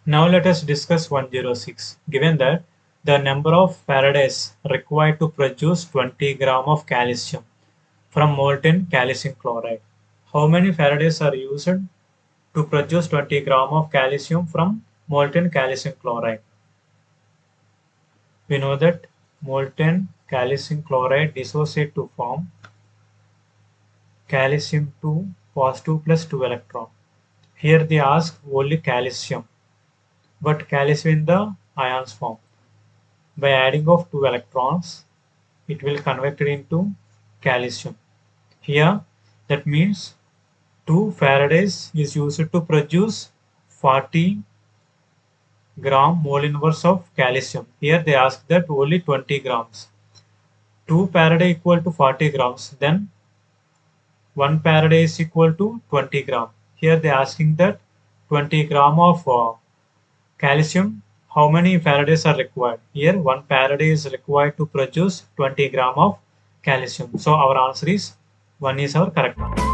Now let us discuss 106. Given that the number of Faradays required to produce 20 gram of calcium from molten calcium chloride. How many Faradays are used to produce 20 gram of calcium from molten calcium chloride? We know that molten calcium chloride dissociate to form calcium 2 positive plus 2 electron. Here they ask only calcium, but calcium in the ions form. By adding of 2 electrons, it will convert it into calcium. Here, that means 2 Faradays is used to produce 40 gram mole inverse of calcium. Here they ask that only 20 grams. 2 Faraday equal to 40 grams. Then 1 Faraday is equal to 20 gram. Here they are asking that 20 gram of calcium, how many Faradays are required? Here 1 Faraday is required to produce 20 gram of calcium. So our answer is 1 is our correct answer.